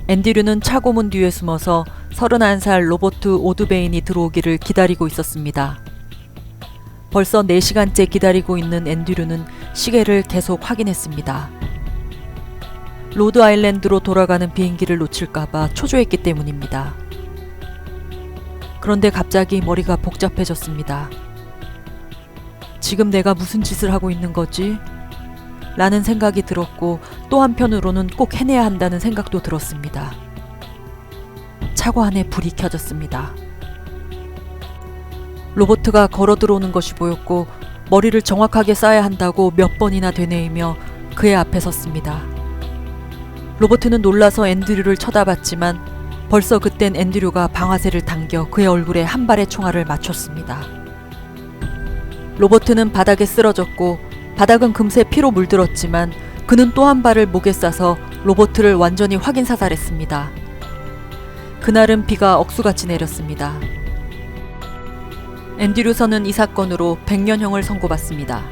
앤드류는 차고문 뒤에 숨어서 31살 로버트 오드베인이 들어오기를 기다리고 있었습니다. 벌써 4시간째 기다리고 있는 앤드류는 시계를 계속 확인했습니다. 로드 아일랜드로 돌아가는 비행기를 놓칠까봐 초조했기 때문입니다. 그런데 갑자기 머리가 복잡해졌습니다. 지금 내가 무슨 짓을 하고 있는 거지? 라는 생각이 들었고 또 한편으로는 꼭 해내야 한다는 생각도 들었습니다. 차고 안에 불이 켜졌습니다. 로버트가 걸어 들어오는 것이 보였고 머리를 정확하게 쌓아야 한다고 몇 번이나 되뇌이며 그의 앞에 섰습니다. 로버트는 놀라서 앤드류를 쳐다봤지만 벌써 그땐 앤드류가 방아쇠를 당겨 그의 얼굴에 한 발의 총알을 맞췄습니다. 로버트는 바닥에 쓰러졌고 바닥은 금세 피로 물들었지만 그는 또 한 발을 목에 싸서 로버트를 완전히 확인 사살했습니다. 그날은 비가 억수같이 내렸습니다. 앤드류 선은 이 사건으로 100년형을 선고받습니다.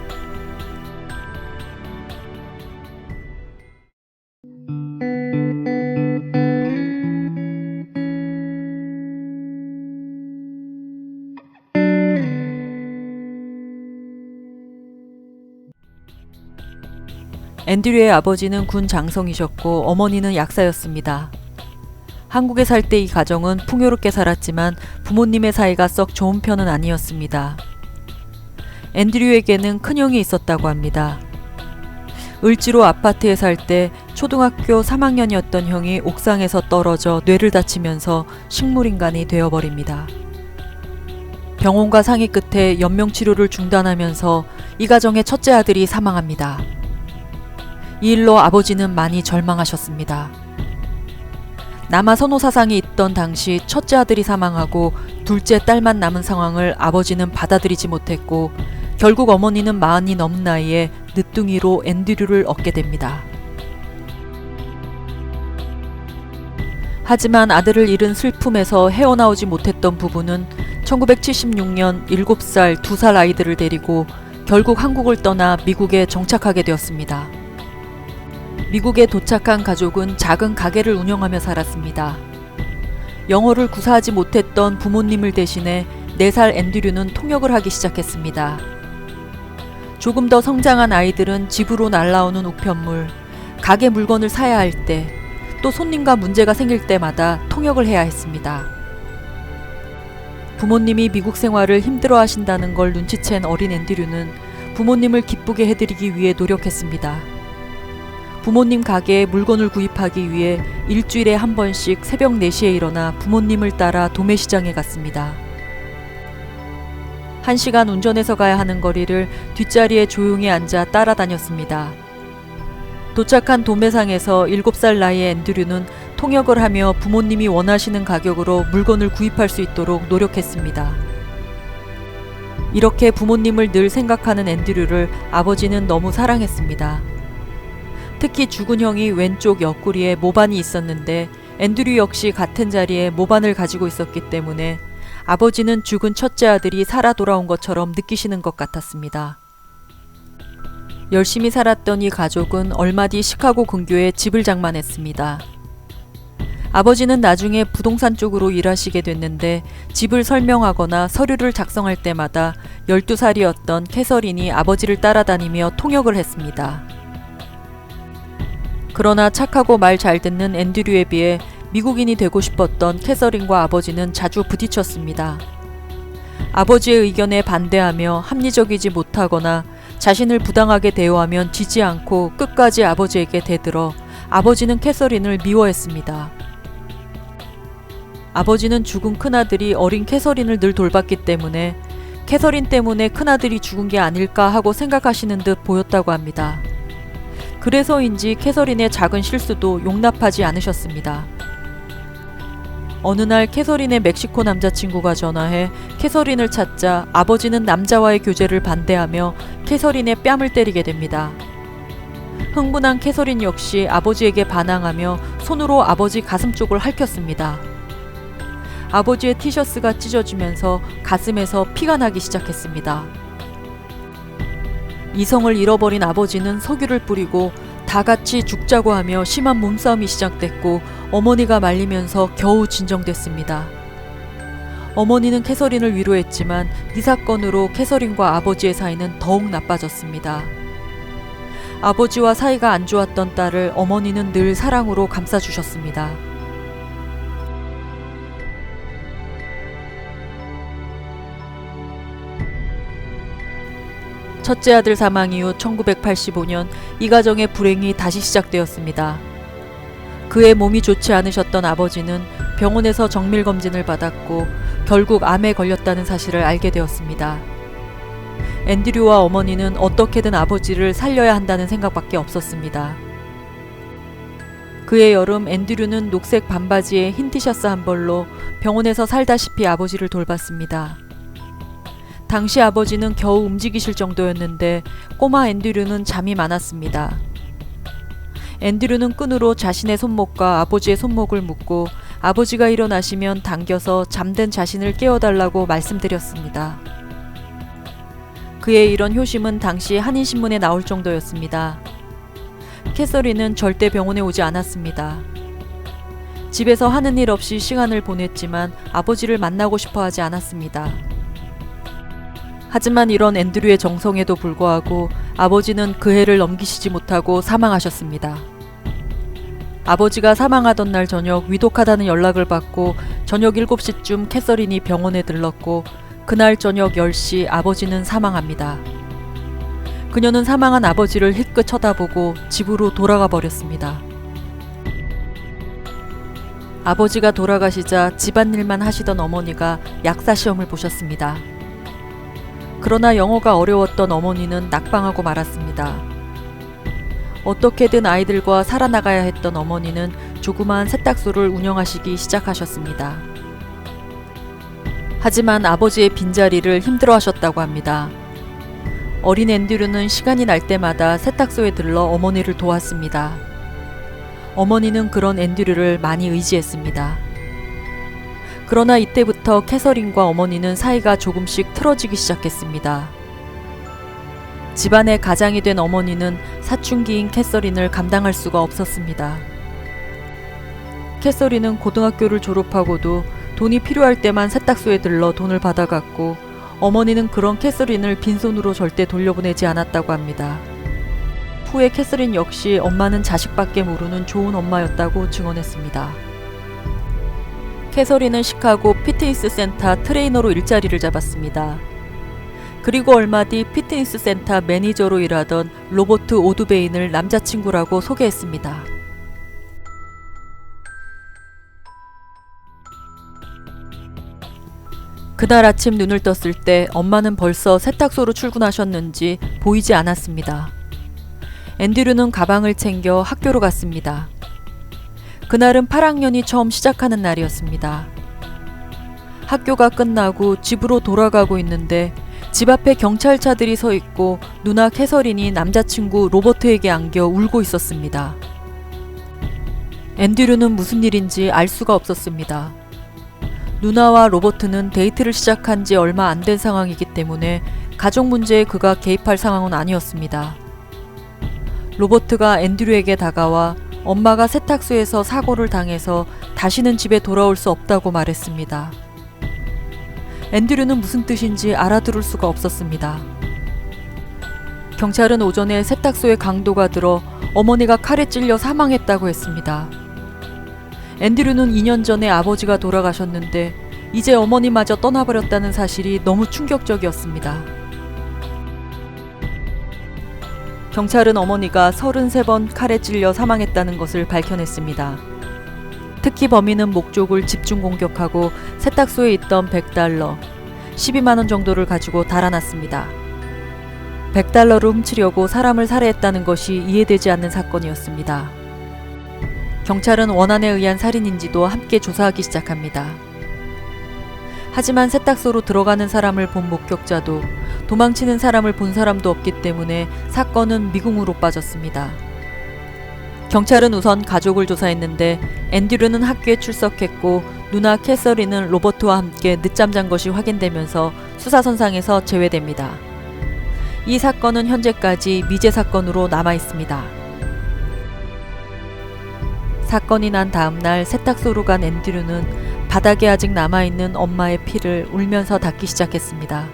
앤드류의 아버지는 군 장성이셨고 어머니는 약사였습니다. 한국에 살 때 이 가정은 풍요롭게 살았지만 부모님의 사이가 썩 좋은 편은 아니었습니다. 앤드류에게는 큰형이 있었다고 합니다. 을지로 아파트에 살 때 초등학교 3학년이었던 형이 옥상에서 떨어져 뇌를 다치면서 식물인간이 되어버립니다. 병원과 상의 끝에 연명치료를 중단하면서 이 가정의 첫째 아들이 사망합니다. 이 일로 아버지는 많이 절망하셨습니다. 남아 선호 사상이 있던 당시 첫째 아들이 사망하고 둘째 딸만 남은 상황을 아버지는 받아들이지 못했고 결국 어머니는 40이 넘은 나이에 늦둥이로 앤드류를 얻게 됩니다. 하지만 아들을 잃은 슬픔에서 헤어나오지 못했던 부부는 1976년 7살, 2살 아이들을 데리고 결국 한국을 떠나 미국에 정착하게 되었습니다. 미국에 도착한 가족은 작은 가게를 운영하며 살았습니다. 영어를 구사하지 못했던 부모님을 대신해 4살 앤드류는 통역을 하기 시작했습니다. 조금 더 성장한 아이들은 집으로 날라오는 우편물, 가게 물건을 사야 할 때, 또 손님과 문제가 생길 때마다 통역을 해야 했습니다. 부모님이 미국 생활을 힘들어 하신다는 걸 눈치챈 어린 앤드류는 부모님을 기쁘게 해드리기 위해 노력했습니다. 부모님 가게에 물건을 구입하기 위해 일주일에 한 번씩 새벽 4시에 일어나 부모님을 따라 도매시장에 갔습니다. 1시간 운전해서 가야 하는 거리를 뒷자리에 조용히 앉아 따라다녔습니다. 도착한 도매상에서 7살 나이의 앤드류는 통역을 하며 부모님이 원하시는 가격으로 물건을 구입할 수 있도록 노력했습니다. 이렇게 부모님을 늘 생각하는 앤드류를 아버지는 너무 사랑했습니다. 특히 죽은 형이 왼쪽 옆구리에 모반이 있었는데 앤드류 역시 같은 자리에 모반을 가지고 있었기 때문에 아버지는 죽은 첫째 아들이 살아 돌아온 것처럼 느끼시는 것 같았습니다. 열심히 살았던 이 가족은 얼마 뒤 시카고 근교에 집을 장만했습니다. 아버지는 나중에 부동산 쪽으로 일하시게 됐는데 집을 설명하거나 서류를 작성할 때마다 12살이었던 캐서린이 아버지를 따라다니며 통역을 했습니다. 그러나 착하고 말 잘 듣는 앤드류에 비해 미국인이 되고 싶었던 캐서린과 아버지는 자주 부딪혔습니다. 아버지의 의견에 반대하며 합리적이지 못하거나 자신을 부당하게 대우하면 지지 않고 끝까지 아버지에게 대들어 아버지는 캐서린을 미워했습니다. 아버지는 죽은 큰아들이 어린 캐서린을 늘 돌봤기 때문에 캐서린 때문에 큰아들이 죽은 게 아닐까 하고 생각하시는 듯 보였다고 합니다. 그래서인지 캐서린의 작은 실수도 용납하지 않으셨습니다. 어느 날 캐서린의 멕시코 남자친구가 전화해 캐서린을 찾자 아버지는 남자와의 교제를 반대하며 캐서린의 뺨을 때리게 됩니다. 흥분한 캐서린 역시 아버지에게 반항하며 손으로 아버지 가슴 쪽을 핥혔습니다. 아버지의 티셔츠가 찢어지면서 가슴에서 피가 나기 시작했습니다. 이성을 잃어버린 아버지는 석유를 뿌리고 다 같이 죽자고 하며 심한 몸싸움이 시작됐고 어머니가 말리면서 겨우 진정됐습니다. 어머니는 캐서린을 위로했지만 이 사건으로 캐서린과 아버지의 사이는 더욱 나빠졌습니다. 아버지와 사이가 안 좋았던 딸을 어머니는 늘 사랑으로 감싸주셨습니다. 첫째 아들 사망 이후 1985년 이 가정의 불행이 다시 시작되었습니다. 그의 몸이 좋지 않으셨던 아버지는 병원에서 정밀검진을 받았고 결국 암에 걸렸다는 사실을 알게 되었습니다. 앤드류와 어머니는 어떻게든 아버지를 살려야 한다는 생각밖에 없었습니다. 그해 여름 앤드류는 녹색 반바지에 흰 티셔츠 한 벌로 병원에서 살다시피 아버지를 돌봤습니다. 당시 아버지는 겨우 움직이실 정도였는데 꼬마 앤드류는 잠이 많았습니다. 앤드류는 끈으로 자신의 손목과 아버지의 손목을 묶고 아버지가 일어나시면 당겨서 잠든 자신을 깨워달라고 말씀드렸습니다. 그의 이런 효심은 당시 한인신문에 나올 정도였습니다. 캐서린은 절대 병원에 오지 않았습니다. 집에서 하는 일 없이 시간을 보냈지만 아버지를 만나고 싶어 하지 않았습니다. 하지만 이런 앤드류의 정성에도 불구하고 아버지는 그 해를 넘기시지 못하고 사망하셨습니다. 아버지가 사망하던 날 저녁 위독하다는 연락을 받고 저녁 7시쯤 캐서린이 병원에 들렀고 그날 저녁 10시 아버지는 사망합니다. 그녀는 사망한 아버지를 희끗 쳐다보고 집으로 돌아가 버렸습니다. 아버지가 돌아가시자 집안일만 하시던 어머니가 약사 시험을 보셨습니다. 그러나 영어가 어려웠던 어머니는 낙방하고 말았습니다. 어떻게든 아이들과 살아나가야 했던 어머니는 조그마한 세탁소를 운영하시기 시작하셨습니다. 하지만 아버지의 빈자리를 힘들어하셨다고 합니다. 어린 앤드류는 시간이 날 때마다 세탁소에 들러 어머니를 도왔습니다. 어머니는 그런 앤드류를 많이 의지했습니다. 그러나 이때부터 캐서린과 어머니는 사이가 조금씩 틀어지기 시작했습니다. 집안의 가장이 된 어머니는 사춘기인 캐서린을 감당할 수가 없었습니다. 캐서린은 고등학교를 졸업하고도 돈이 필요할 때만 세탁소에 들러 돈을 받아갔고 어머니는 그런 캐서린을 빈손으로 절대 돌려보내지 않았다고 합니다. 후에 캐서린 역시 엄마는 자식밖에 모르는 좋은 엄마였다고 증언했습니다. 캐서린은 시카고 피트니스 센터 트레이너로 일자리를 잡았습니다. 그리고 얼마 뒤 피트니스 센터 매니저로 일하던 로버트 오드베인을 남자친구라고 소개했습니다. 그날 아침 눈을 떴을 때 엄마는 벌써 세탁소로 출근하셨는지 보이지 않았습니다. 앤드류는 가방을 챙겨 학교로 갔습니다. 그날은 8학년이 처음 시작하는 날이었습니다. 학교가 끝나고 집으로 돌아가고 있는데 집 앞에 경찰차들이 서 있고 누나 캐서린이 남자친구 로버트에게 안겨 울고 있었습니다. 앤드류는 무슨 일인지 알 수가 없었습니다. 누나와 로버트는 데이트를 시작한 지 얼마 안 된 상황이기 때문에 가족 문제에 그가 개입할 상황은 아니었습니다. 로버트가 앤드류에게 다가와 엄마가 세탁소에서 사고를 당해서 다시는 집에 돌아올 수 없다고 말했습니다. 앤드류는 무슨 뜻인지 알아들을 수가 없었습니다. 경찰은 오전에 세탁소에 강도가 들어 어머니가 칼에 찔려 사망했다고 했습니다. 앤드류는 2년 전에 아버지가 돌아가셨는데 이제 어머니마저 떠나버렸다는 사실이 너무 충격적이었습니다. 경찰은 어머니가 33번 칼에 찔려 사망했다는 것을 밝혀냈습니다. 특히 범인은 목적을 집중 공격하고 세탁소에 있던 $100, 12만원 정도를 가지고 달아났습니다. $100를 훔치려고 사람을 살해했다는 것이 이해되지 않는 사건이었습니다. 경찰은 원한에 의한 살인인지도 함께 조사하기 시작합니다. 하지만 세탁소로 들어가는 사람을 본 목격자도 도망치는 사람을 본 사람도 없기 때문에 사건은 미궁으로 빠졌습니다. 경찰은 우선 가족을 조사했는데 앤드류는 학교에 출석했고 누나 캐서린은 로버트와 함께 늦잠 잔 것이 확인되면서 수사선상에서 제외됩니다. 이 사건은 현재까지 미제 사건으로 남아 있습니다. 사건이 난 다음 날 세탁소로 간 앤드류는 바닥에 아직 남아있는 엄마의 피를 울면서 닦기 시작했습니다.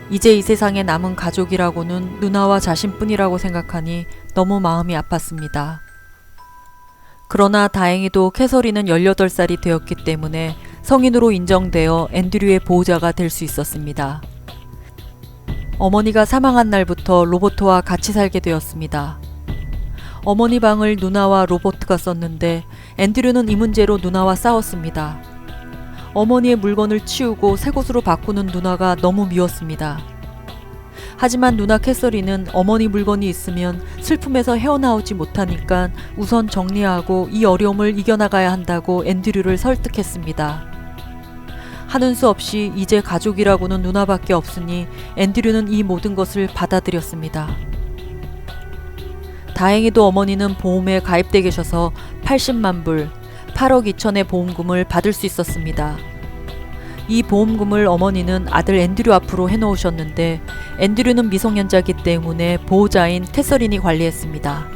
이제 이 세상에 남은 가족이라고는 누나와 자신뿐이라고 생각하니 너무 마음이 아팠습니다. 그러나 다행히도 캐서린은 18살이 되었기 때문에 성인으로 인정되어 앤드류의 보호자가 될 수 있었습니다. 어머니가 사망한 날부터 로버트와 같이 살게 되었습니다. 어머니 방을 누나와 로버트가 썼는데 앤드류는 이 문제로 누나와 싸웠습니다. 어머니의 물건을 치우고 새 곳으로 바꾸는 누나가 너무 미웠습니다. 하지만 누나 캐서린은 어머니 물건이 있으면 슬픔에서 헤어나오지 못하니까 우선 정리하고 이 어려움을 이겨나가야 한다고 앤드류를 설득했습니다. 하는 수 없이 이제 가족이라고는 누나밖에 없으니 앤드류는 이 모든 것을 받아들였습니다. 다행히도 어머니는 보험에 가입돼 계셔서 80만 불, 8억 2천의 보험금을 받을 수 있었습니다. 이 보험금을 어머니는 아들 앤드류 앞으로 해놓으셨는데 앤드류는 미성년자이기 때문에 보호자인 캐서린이 관리했습니다.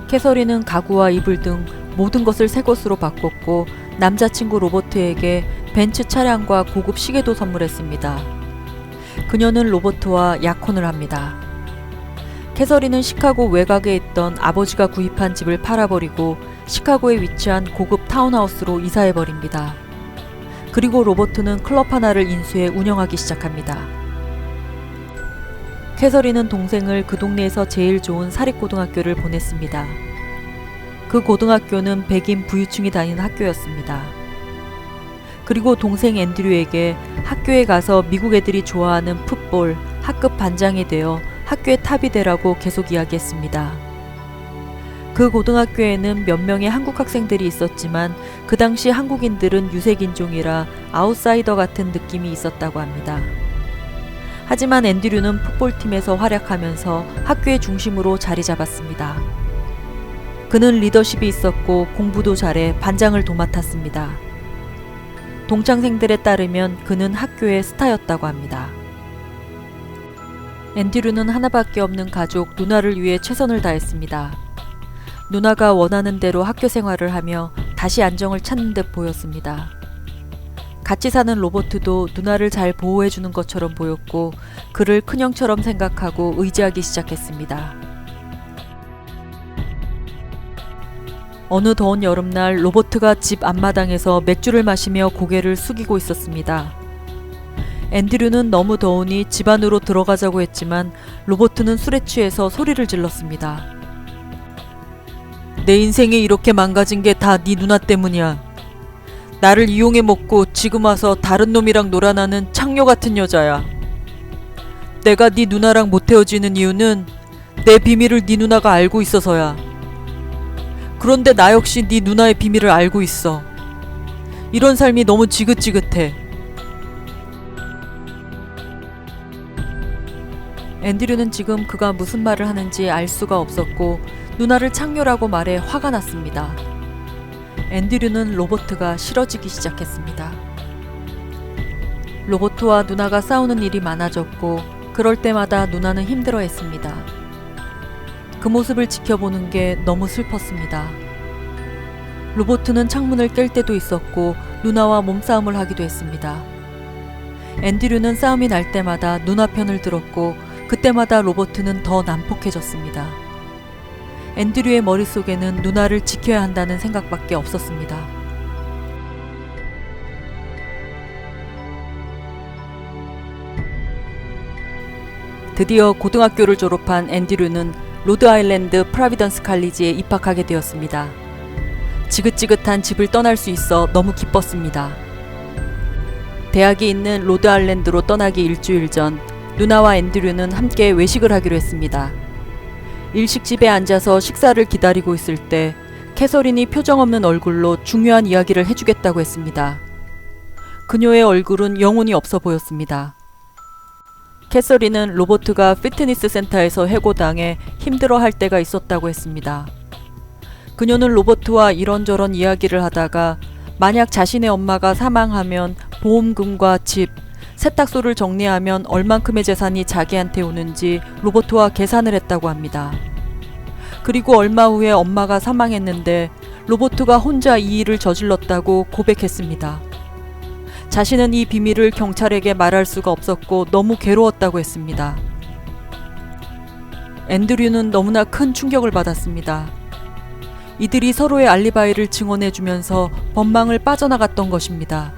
캐서린은 가구와 이불 등 모든 것을 새 것으로 바꿨고 남자친구 로버트에게 벤츠 차량과 고급 시계도 선물했습니다. 그녀는 로버트와 약혼을 합니다. 캐서린은 시카고 외곽에 있던 아버지가 구입한 집을 팔아버리고 시카고에 위치한 고급 타운하우스로 이사해버립니다. 그리고 로버트는 클럽 하나를 인수해 운영하기 시작합니다. 캐서린은 동생을 그 동네에서 제일 좋은 사립고등학교를 보냈습니다. 그 고등학교는 백인 부유층이 다니는 학교였습니다. 그리고 동생 앤드류에게 학교에 가서 미국 애들이 좋아하는 풋볼 학급 반장이 되어 학교의 탑이 되라고 계속 이야기했습니다. 그 고등학교에는 몇 명의 한국 학생들이 있었지만 그 당시 한국인들은 유색인종이라 아웃사이더 같은 느낌이 있었다고 합니다. 하지만 앤드류는 풋볼팀에서 활약하면서 학교의 중심으로 자리 잡았습니다. 그는 리더십이 있었고 공부도 잘해 반장을 도맡았습니다. 동창생들에 따르면 그는 학교의 스타였다고 합니다. 앤드류는 하나밖에 없는 가족 누나를 위해 최선을 다했습니다. 누나가 원하는 대로 학교 생활을 하며 다시 안정을 찾는 듯 보였습니다. 같이 사는 로버트도 누나를 잘 보호해주는 것처럼 보였고 그를 큰형처럼 생각하고 의지하기 시작했습니다. 어느 더운 여름날 로버트가 집 앞마당에서 맥주를 마시며 고개를 숙이고 있었습니다. 앤드류는 너무 더우니 집 안으로 들어가자고 했지만 로버트는 술에 취해서 소리를 질렀습니다. 내 인생이 이렇게 망가진 게 다 네 누나 때문이야. 나를 이용해 먹고 지금 와서 다른 놈이랑 놀아나는 창녀 같은 여자야. 내가 네 누나랑 못 헤어지는 이유는 내 비밀을 네 누나가 알고 있어서야. 그런데 나 역시 네 누나의 비밀을 알고 있어. 이런 삶이 너무 지긋지긋해. 앤드류는 지금 그가 무슨 말을 하는지 알 수가 없었고 누나를 창녀라고 말해 화가 났습니다. 앤드류는 로버트가 싫어지기 시작했습니다. 로버트와 누나가 싸우는 일이 많아졌고 그럴 때마다 누나는 힘들어했습니다. 그 모습을 지켜보는 게 너무 슬펐습니다. 로버트는 창문을 깰 때도 있었고 누나와 몸싸움을 하기도 했습니다. 앤드류는 싸움이 날 때마다 누나 편을 들었고 그때마다 로버트는 더 난폭해졌습니다. 앤드류의 머릿속에는 누나를 지켜야 한다는 생각밖에 없었습니다. 드디어 고등학교를 졸업한 앤드류는 로드아일랜드 프라비던스 칼리지에 입학하게 되었습니다. 지긋지긋한 집을 떠날 수 있어 너무 기뻤습니다. 대학이 있는 로드아일랜드로 떠나기 일주일 전 누나와 앤드류는 함께 외식을 하기로 했습니다. 일식집에 앉아서 식사를 기다리고 있을 때 캐서린이 표정 없는 얼굴로 중요한 이야기를 해주겠다고 했습니다. 그녀의 얼굴은 영혼이 없어 보였습니다. 캐서린은 로버트가 피트니스 센터에서 해고당해 힘들어할 때가 있었다고 했습니다. 그녀는 로버트와 이런저런 이야기를 하다가 만약 자신의 엄마가 사망하면 보험금과 집, 세탁소를 정리하면 얼만큼의 재산이 자기한테 오는지 로버트와 계산을 했다고 합니다. 그리고 얼마 후에 엄마가 사망했는데 로버트가 혼자 이 일을 저질렀다고 고백했습니다. 자신은 이 비밀을 경찰에게 말할 수가 없었고 너무 괴로웠다고 했습니다. 앤드류는 너무나 큰 충격을 받았습니다. 이들이 서로의 알리바이를 증언해주면서 법망을 빠져나갔던 것입니다.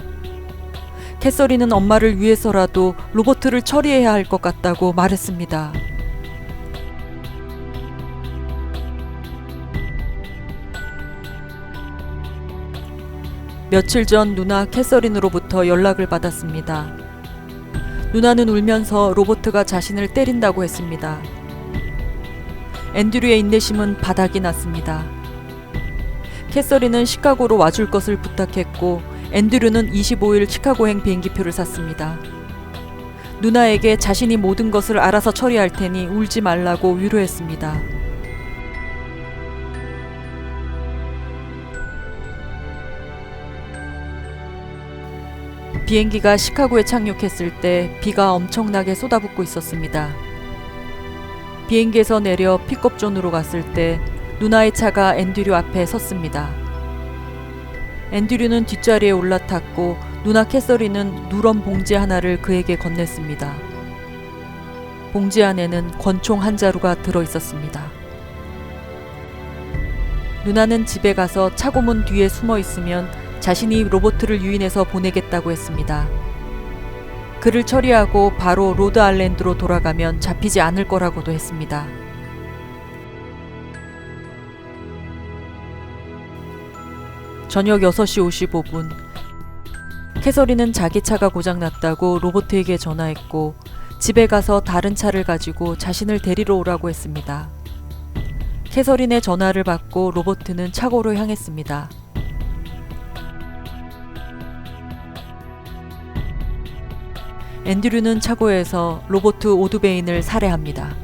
캐서린은 엄마를 위해서라도 로버트를 처리해야 할 것 같다고 말했습니다. 며칠 전 누나 캐서린으로부터 연락을 받았습니다. 누나는 울면서 로버트가 자신을 때린다고 했습니다. 앤드류의 인내심은 바닥이 났습니다. 캐서린은 시카고로 와줄 것을 부탁했고 앤드류는 25일 시카고행 비행기표를 샀습니다. 누나에게 자신이 모든 것을 알아서 처리할 테니 울지 말라고 위로했습니다. 비행기가 시카고에 착륙했을 때 비가 엄청나게 쏟아붓고 있었습니다. 비행기에서 내려 픽업존으로 갔을 때 누나의 차가 앤드류 앞에 섰습니다. 앤드류는 뒷자리에 올라탔고 누나 캐서린은 누런 봉지 하나를 그에게 건넸습니다. 봉지 안에는 권총 한 자루가 들어있었습니다. 누나는 집에 가서 차고문 뒤에 숨어 있으면 자신이 로버트를 유인해서 보내겠다고 했습니다. 그를 처리하고 바로 로드 아일랜드로 돌아가면 잡히지 않을 거라고도 했습니다. 저녁 6시 55분 캐서린은 자기 차가 고장났다고 로버트에게 전화했고 집에 가서 다른 차를 가지고 자신을 데리러 오라고 했습니다. 캐서린의 전화를 받고 로버트는 차고로 향했습니다. 앤드류는 차고에서 로버트 오드베인을 살해합니다.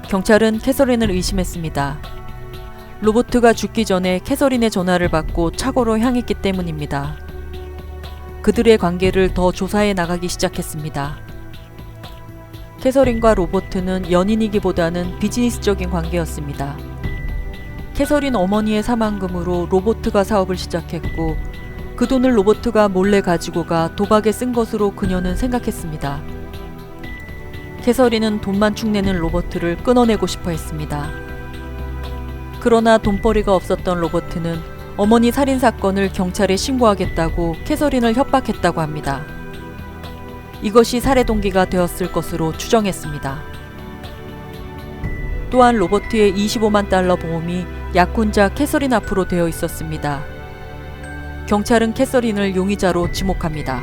경찰은 캐서린을 의심했습니다. 로버트가 죽기 전에 캐서린의 전화를 받고 차고로 향했기 때문입니다. 그들의 관계를 더 조사해 나가기 시작했습니다. 캐서린과 로버트는 연인이기보다는 비즈니스적인 관계였습니다. 캐서린 어머니의 사망금으로 로버트가 사업을 시작했고 그 돈을 로버트가 몰래 가지고 가 도박에 쓴 것으로 그녀는 생각했습니다. 캐서린은 돈만 축내는 로버트를 끊어내고 싶어 했습니다. 그러나 돈벌이가 없었던 로버트는 어머니 살인사건을 경찰에 신고하겠다고 캐서린을 협박했다고 합니다. 이것이 살해 동기가 되었을 것으로 추정했습니다. 또한 로버트의 25만 달러 보험이 약혼자 캐서린 앞으로 되어 있었습니다. 경찰은 캐서린을 용의자로 지목합니다.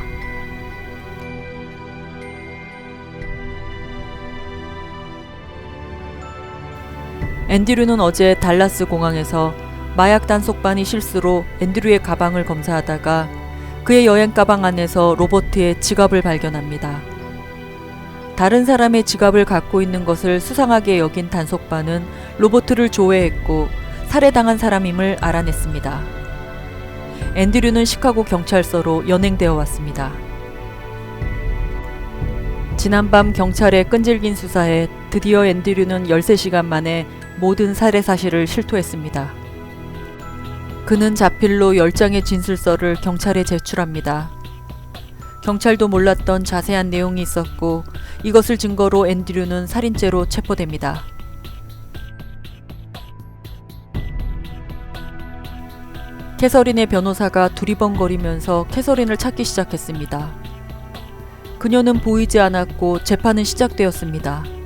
앤드류는 어제 달라스 공항에서 마약 단속반이 실수로 앤드류의 가방을 검사하다가 그의 여행 가방 안에서 로버트의 지갑을 발견합니다. 다른 사람의 지갑을 갖고 있는 것을 수상하게 여긴 단속반은 로버트를 조회했고 살해당한 사람임을 알아냈습니다. 앤드류는 시카고 경찰서로 연행되어 왔습니다. 지난밤 경찰의 끈질긴 수사에 드디어 앤드류는 13시간 만에 모든 살해 사실을 실토했습니다. 그는 자필로 10장의 진술서를 경찰에 제출합니다. 경찰도 몰랐던 자세한 내용이 있었고 이것을 증거로 앤드류는 살인죄로 체포됩니다. 캐서린의 변호사가 두리번거리면서 캐서린을 찾기 시작했습니다. 그녀는 보이지 않았고 재판은 시작되었습니다.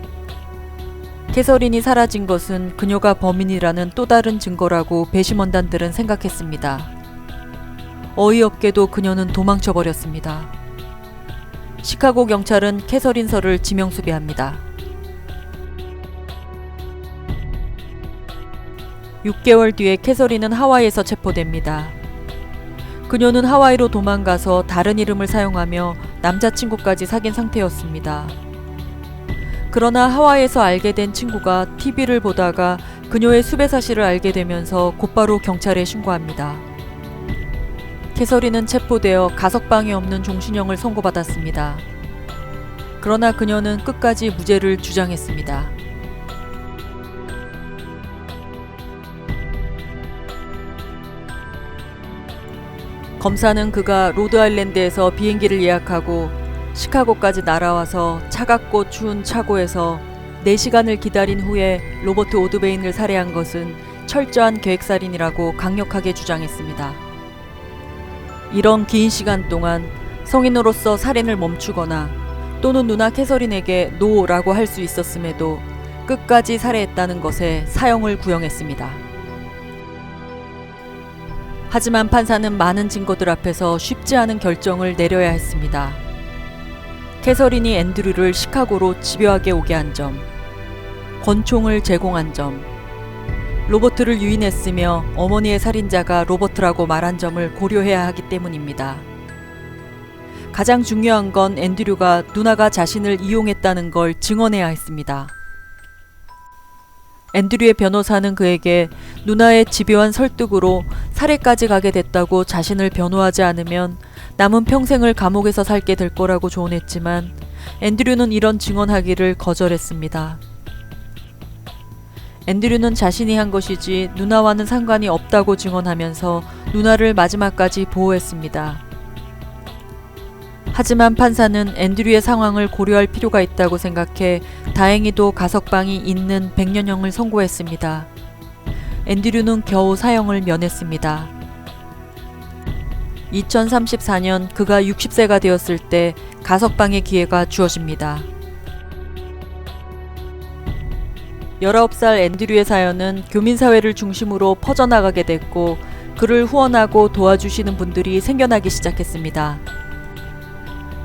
캐서린이 사라진 것은 그녀가 범인이라는 또 다른 증거라고 배심원단들은 생각했습니다. 어이없게도 그녀는 도망쳐버렸습니다. 시카고 경찰은 캐서린서를 지명수배합니다. 6개월 뒤에 캐서린은 하와이에서 체포됩니다. 그녀는 하와이로 도망가서 다른 이름을 사용하며 남자친구까지 사귄 상태였습니다. 그러나 하와이에서 알게 된 친구가 TV를 보다가 그녀의 수배 사실을 알게 되면서 곧바로 경찰에 신고합니다. 캐서린은 체포되어 가석방이 없는 종신형을 선고받았습니다. 그러나 그녀는 끝까지 무죄를 주장했습니다. 검사는 그가 로드아일랜드에서 비행기를 예약하고 시카고까지 날아와서 차갑고 추운 차고에서 4시간을 기다린 후에 로버트 오드베인을 살해한 것은 철저한 계획살인이라고 강력하게 주장했습니다. 이런 긴 시간 동안 성인으로서 살인을 멈추거나 또는 누나 캐서린에게 노라고 할 수 있었음에도 끝까지 살해했다는 것에 사형을 구형했습니다. 하지만 판사는 많은 증거들 앞에서 쉽지 않은 결정을 내려야 했습니다. 캐서린이 앤드류를 시카고로 집요하게 오게 한 점, 권총을 제공한 점, 로버트를 유인했으며 어머니의 살인자가 로버트라고 말한 점을 고려해야 하기 때문입니다. 가장 중요한 건 앤드류가 누나가 자신을 이용했다는 걸 증언해야 했습니다. 앤드류의 변호사는 그에게 누나의 집요한 설득으로 살해까지 가게 됐다고 자신을 변호하지 않으면 남은 평생을 감옥에서 살게 될 거라고 조언했지만 앤드류는 이런 증언하기를 거절했습니다. 앤드류는 자신이 한 것이지 누나와는 상관이 없다고 증언하면서 누나를 마지막까지 보호했습니다. 하지만 판사는 앤드류의 상황을 고려할 필요가 있다고 생각해 다행히도 가석방이 있는 100년형을 선고했습니다. 앤드류는 겨우 사형을 면했습니다. 2034년 그가 60세가 되었을 때 가석방의 기회가 주어집니다. 19살 앤드류의 사연은 교민사회를 중심으로 퍼져나가게 됐고 그를 후원하고 도와주시는 분들이 생겨나기 시작했습니다.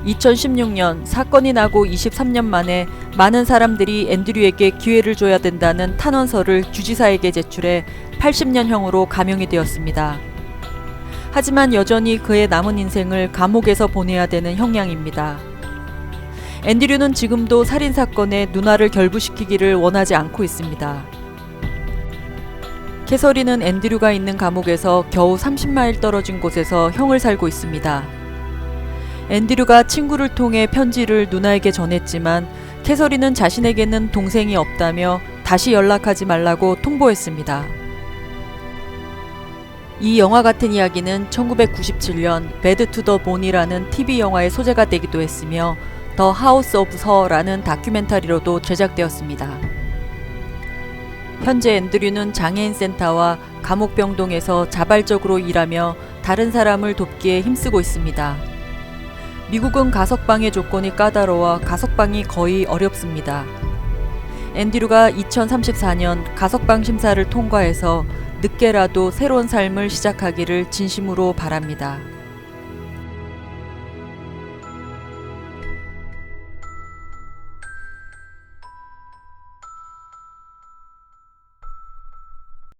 2016년 사건이 나고 23년 만에 많은 사람들이 앤드류에게 기회를 줘야 된다는 탄원서를 주지사에게 제출해 80년형으로 감형이 되었습니다. 하지만 여전히 그의 남은 인생을 감옥에서 보내야 되는 형량입니다. 앤드류는 지금도 살인사건에 누나를 결부시키기를 원하지 않고 있습니다. 캐서린은 앤드류가 있는 감옥에서 겨우 30마일 떨어진 곳에서 형을 살고 있습니다. 앤드류가 친구를 통해 편지를 누나에게 전했지만 캐서린은 자신에게는 동생이 없다며 다시 연락하지 말라고 통보했습니다. 이 영화 같은 이야기는 1997년 배드 투 더 본이라는 TV 영화의 소재가 되기도 했으며 더 하우스 오브 서라는 다큐멘터리로도 제작되었습니다. 현재 앤드류는 장애인 센터와 감옥병동에서 자발적으로 일하며 다른 사람을 돕기에 힘쓰고 있습니다. 미국은 가석방의 조건이 까다로워 가석방이 거의 어렵습니다. 앤드류가 2034년 가석방 심사를 통과해서 늦게라도 새로운 삶을 시작하기를 진심으로 바랍니다.